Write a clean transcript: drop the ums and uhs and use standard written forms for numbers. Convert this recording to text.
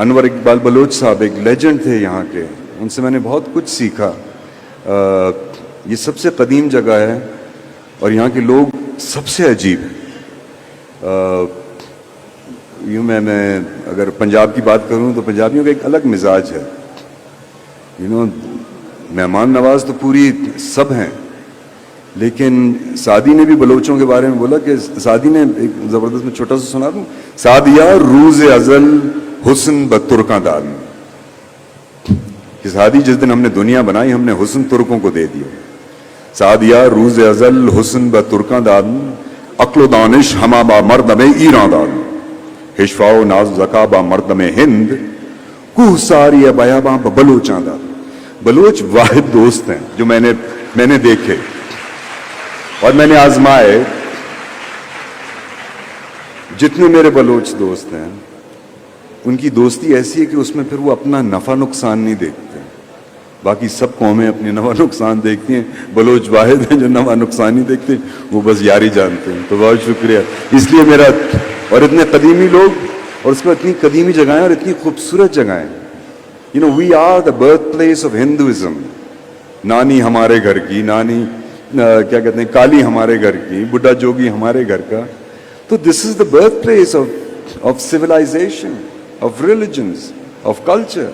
انور اقبال بلوچ صاحب ایک لیجنڈ تھے یہاں کے, ان سے میں نے بہت کچھ سیکھا. یہ سب سے قدیم جگہ ہے اور یہاں کے لوگ سب سے عجیب ہیں. یوں میں اگر پنجاب کی بات کروں تو پنجابیوں کا ایک الگ مزاج ہے. مہمان نواز تو پوری سب ہیں, لیکن سعدی نے بھی بلوچوں کے بارے میں بولا کہ سعدی نے ایک زبردست, میں چھوٹا سا سنا دوں, سعدیہ روز ازل حسن بترکاں داد, کہ سعدی جس دن ہم نے دنیا بنائی ہم نے حسن ترکوں کو دے دیا. سعدیہ روز ازل حسن بترکاں داد, عقل و دانش ہما با مردم ایران داد, حشفا و ناز زکا با مردم ہند, کوہ ساری بیاباں بلوچاں داد. بلوچ واحد دوست ہیں جو میں نے دیکھے اور میں نے آزمائے. جتنے میرے بلوچ دوست ہیں ان کی دوستی ایسی ہے کہ اس میں پھر وہ اپنا نفع نقصان نہیں دیکھتے. باقی سب قومیں اپنے نفع نقصان دیکھتی ہیں, بلوچ واحد ہیں جو نفع نقصان نہیں دیکھتے, وہ بس یاری جانتے ہیں. تو بہت شکریہ. اس لیے میرا, اور اتنے قدیمی لوگ اور اس میں اتنی قدیمی جگہیں اور اتنی خوبصورت جگہیں. we are the birthplace of Hinduism. نانی ہمارے گھر کی, نانی کیا کہتے ہیں, کالی ہمارے گھر کی, بڈھا جوگی ہمارے گھر کا. تو this is the birthplace of civilization, of religions, of culture.